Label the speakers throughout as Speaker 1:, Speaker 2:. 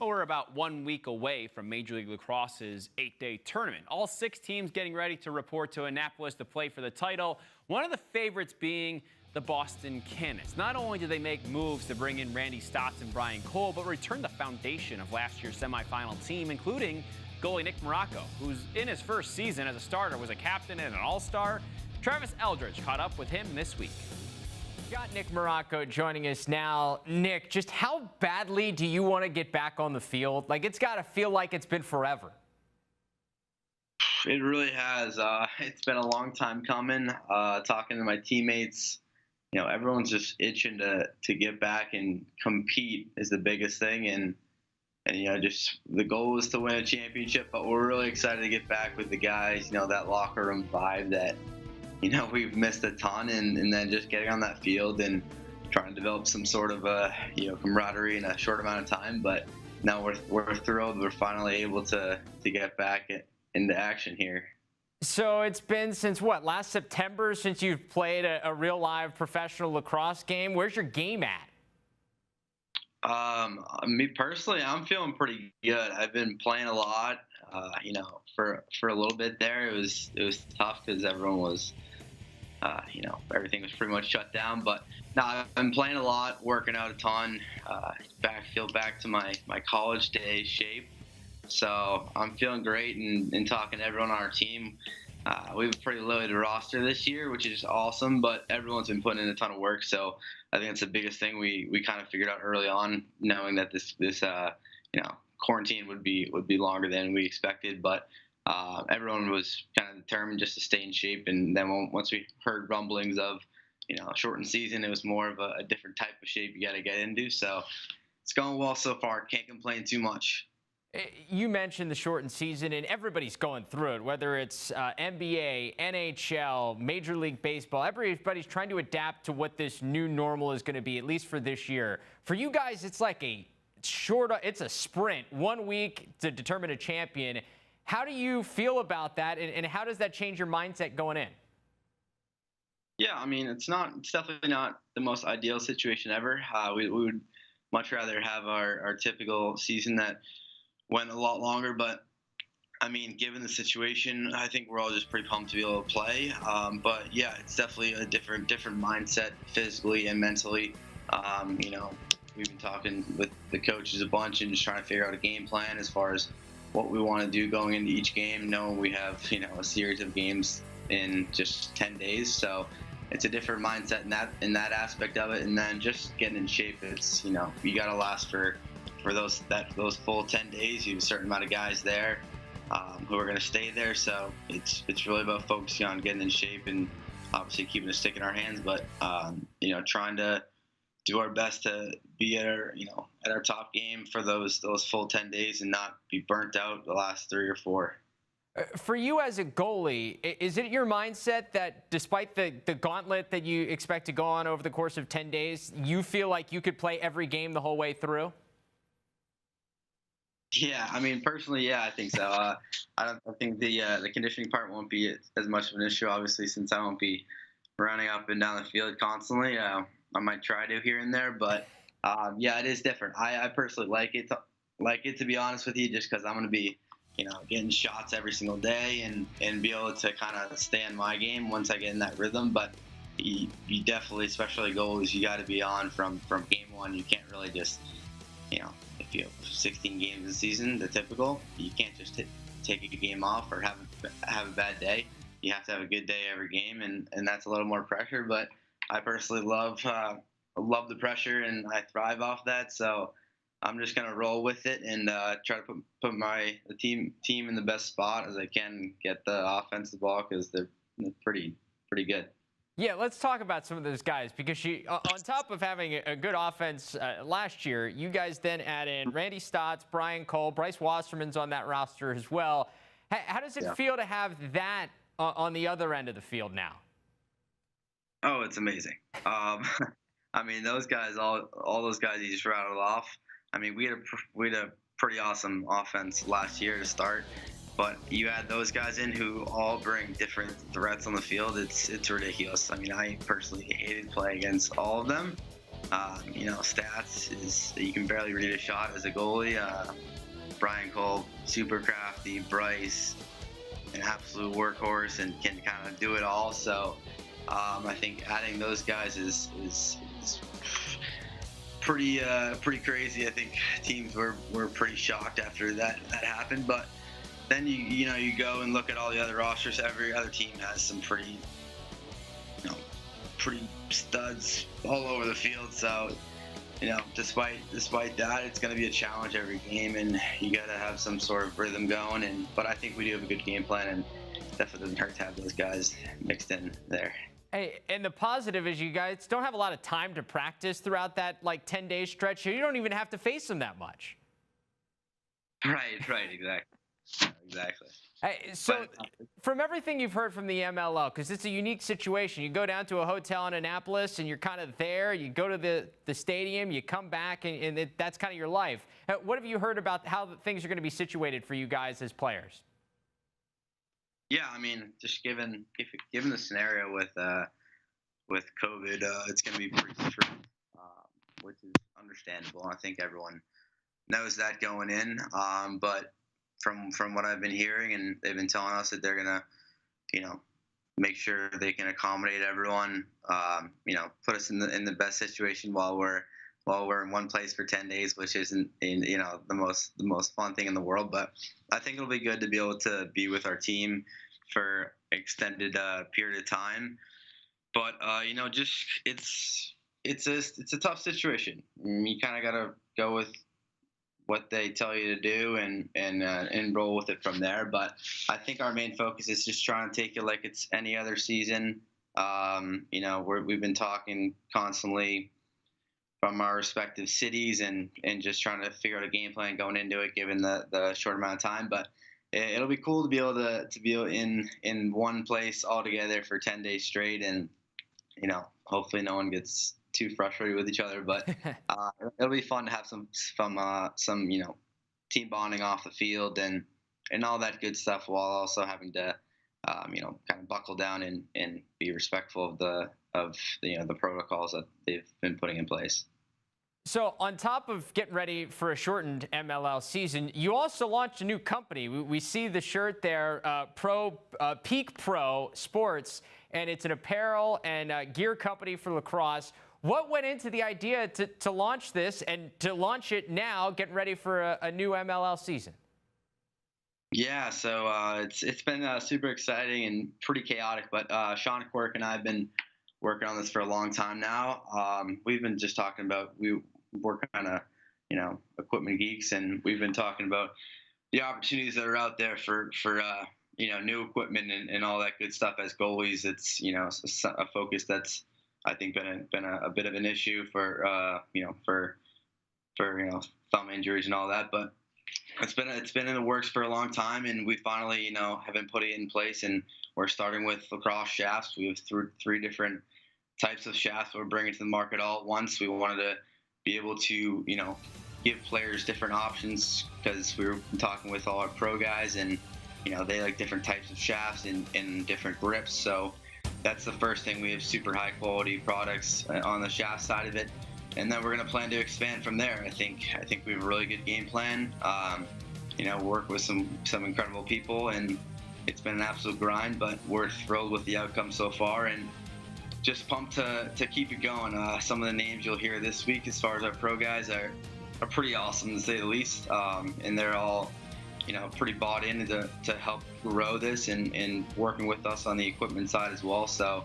Speaker 1: Marrocco are about 1 week away from Major League Lacrosse's 8-day tournament. All 6 teams getting ready to report to Annapolis to play for the title. One of the favorites being the Boston Cannons. Not only did they make moves to bring in Randy Stotts and Brian Cole, but return the foundation of last year's semifinal team, including goalie Nick Marrocco, who's in his first season as a starter was a captain and an all-star. Travis Eldridge caught up with him this week.
Speaker 2: Got Nick Marrocco joining us now. Nick, just how badly do you want to get back on the field? Like, it's got to feel like it's been forever.
Speaker 3: It really has. It's been a long time coming. Talking to my teammates, everyone's just itching to get back and compete is the biggest thing. And just the goal is to win a championship, but we're really excited to get back with the guys, that locker room vibe that, we've missed a ton, and then just getting on that field and trying to develop some sort of camaraderie in a short amount of time. But now we're thrilled we're finally able to get back into action here.
Speaker 2: So it's been since what, last September since you've played a real live professional lacrosse game. Where's your game at?
Speaker 3: Me personally, I'm feeling pretty good. I've been playing a lot. For a little bit there, it was tough because everyone was, everything was pretty much shut down. But now I'm playing a lot, working out a ton. Feel back to my college day shape. So I'm feeling great, and talking to everyone on our team. We have a pretty limited roster this year, which is awesome, but everyone's been putting in a ton of work. So I think that's the biggest thing we kind of figured out early on, knowing that this quarantine would be longer than we expected. But everyone was kind of determined just to stay in shape. And then once we heard rumblings of, a shortened season, it was more of a different type of shape you got to get into. So it's going well so far. Can't complain too much.
Speaker 2: You mentioned the shortened season, and everybody's going through it, whether it's NBA, NHL, Major League Baseball. Everybody's trying to adapt to what this new normal is going to be, at least for this year. For you guys, it's like it's a sprint, 1 week to determine a champion. How do you feel about that, and how does that change your mindset going in?
Speaker 3: Yeah, I mean, it's definitely not the most ideal situation ever. We would much rather have our typical season that went a lot longer, but I mean, given the situation, I think we're all just pretty pumped to be able to play. But yeah, it's definitely a different mindset physically and mentally. We've been talking with the coaches a bunch and just trying to figure out a game plan as far as what we want to do going into each game, knowing we have, a series of games in just 10 days. So it's a different mindset in that aspect of it. And then just getting in shape, it's, you got to last for those full 10 days. You have a certain amount of guys there who are going to stay there. So it's really about focusing on getting in shape and obviously keeping a stick in our hands, but trying to do our best to be at our top game for those full 10 days and not be burnt out the last 3 or 4.
Speaker 2: For you as a goalie, is it your mindset that despite the gauntlet that you expect to go on over the course of 10 days, you feel like you could play every game the whole way through?
Speaker 3: Yeah, I mean, personally, yeah, I think so. I think the conditioning part won't be as much of an issue, obviously, since I won't be running up and down the field constantly. I might try to here and there, but yeah, it is different. I personally like it to be honest with you, just because I'm going to be, getting shots every single day and be able to kind of stay in my game once I get in that rhythm. But you definitely, especially goalies, you got to be on from game one. You can't really just, if you have 16 games a season, the typical, you can't just take a game off or have a bad day. You have to have a good day every game, and that's a little more pressure. But I personally love the pressure, and I thrive off that. So I'm just gonna roll with it and try to put the team in the best spot as I can, get the offensive ball because they're pretty good.
Speaker 2: Yeah, let's talk about some of those guys, because on top of having a good offense last year, you guys then add in Randy Stotts, Brian Cole, Bryce Wasserman's on that roster as well. How does it feel to have that on the other end of the field now?
Speaker 3: Oh, it's amazing. I mean, those guys, all those guys you just rattled off. I mean, we had a pretty awesome offense last year to start. But you add those guys in who all bring different threats on the field. It's ridiculous. I mean, I personally hated playing against all of them. stats is you can barely read a shot as a goalie. Brian Cole, super crafty. Bryce, an absolute workhorse and can kind of do it all. So I think adding those guys is pretty crazy. I think teams were pretty shocked after that happened. But then you go and look at all the other rosters. Every other team has some pretty studs all over the field. So despite that, it's going to be a challenge every game, and you got to have some sort of rhythm going. But I think we do have a good game plan, and definitely doesn't hurt to have those guys mixed in there.
Speaker 2: Hey, and the positive is you guys don't have a lot of time to practice throughout that 10-day stretch. So you don't even have to face them that much.
Speaker 3: Right, exactly.
Speaker 2: Hey, so from everything you've heard from the MLL, because it's a unique situation, you go down to a hotel in Annapolis and you're kind of there, you go to the stadium, you come back, and that's kind of your life. What have you heard about how things are going to be situated for you guys as players?
Speaker 3: Yeah, I mean, just given the scenario with COVID, it's going to be pretty strict, which is understandable. I think everyone knows that going in, but from what I've been hearing, and they've been telling us that they're gonna, make sure they can accommodate everyone. Put us in the best situation while we're in one place for 10 days, which isn't the most fun thing in the world. But I think it'll be good to be able to be with our team for extended period of time. But just it's a tough situation. You kind of gotta go with what they tell you to do and roll with it from there. But I think our main focus is just trying to take it like it's any other season. We've been talking constantly from our respective cities and just trying to figure out a game plan going into it, given the short amount of time. But it'll be cool to be able to be in one place all together for 10 days straight, and hopefully no one gets too frustrated with each other, but it'll be fun to have some team bonding off the field and all that good stuff, while also having to kind of buckle down and be respectful of the protocols that they've been putting in place.
Speaker 2: So on top of getting ready for a shortened MLL season, you also launched a new company. We see the shirt there, PeakPro Sports, and it's an apparel and gear company for lacrosse. What went into the idea to launch this and to launch it now, getting ready for a new MLL season?
Speaker 3: Yeah, so it's been super exciting and pretty chaotic, but Sean Quirk and I have been working on this for a long time now. We've been just talking about, we're kind of, equipment geeks, and we've been talking about the opportunities that are out there for new equipment and all that good stuff as goalies. It's, a focus that's, I think, been a bit of an issue for thumb injuries and all that, but it's been in the works for a long time, and we finally have been putting it in place, and we're starting with lacrosse shafts. We have three different types of shafts we're bringing to the market all at once. We wanted to be able to give players different options, because we were talking with all our pro guys, and they like different types of shafts and different grips. So that's the first thing. We have super high quality products on the shaft side of it, and then we're going to plan to expand from there. I think we have a really good game plan. Work with some incredible people, and it's been an absolute grind, but we're thrilled with the outcome so far, and just pumped to keep it going. Some of the names you'll hear this week as far as our pro guys are pretty awesome, to say the least, and they're all pretty bought in to help grow this and working with us on the equipment side as well. So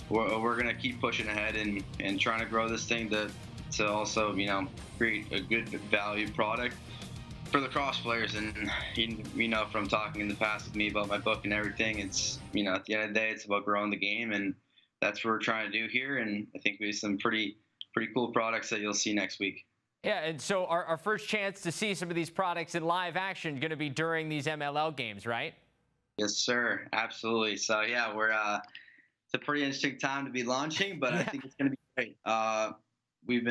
Speaker 3: we're going to keep pushing ahead and trying to grow this thing to also create a good value product for lacrosse players. And from talking in the past with me about my book and everything, it's at the end of the day, it's about growing the game, and that's what we're trying to do here. And I think we have some pretty cool products that you'll see next week.
Speaker 2: Yeah, and so our first chance to see some of these products in live action going to be during these MLL games, right?
Speaker 3: Yes, sir. Absolutely. So yeah, it's a pretty interesting time to be launching, but I think it's going to be great. We've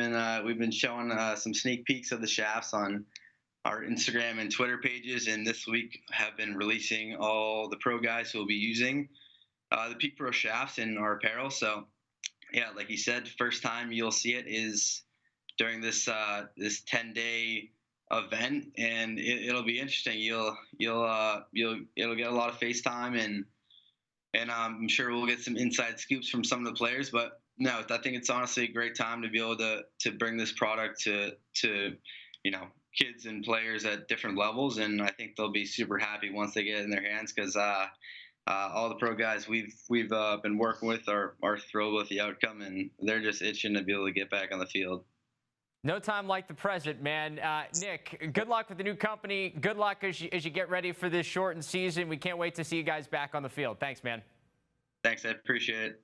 Speaker 3: been showing some sneak peeks of the shafts on our Instagram and Twitter pages, and this week have been releasing all the pro guys who will be using the PeakPro shafts in our apparel. So yeah, like you said, first time you'll see it is during this 10-day event, and it'll be interesting. It'll get a lot of FaceTime, and I'm sure we'll get some inside scoops from some of the players. But no, I think it's honestly a great time to be able to bring this product to kids and players at different levels, and I think they'll be super happy once they get it in their hands, because all the pro guys we've been working with are thrilled with the outcome, and they're just itching to be able to get back on the field.
Speaker 2: No time like the present, man. Nick, good luck with the new company. Good luck as you get ready for this shortened season. We can't wait to see you guys back on the field. Thanks, man.
Speaker 3: Thanks, I appreciate it.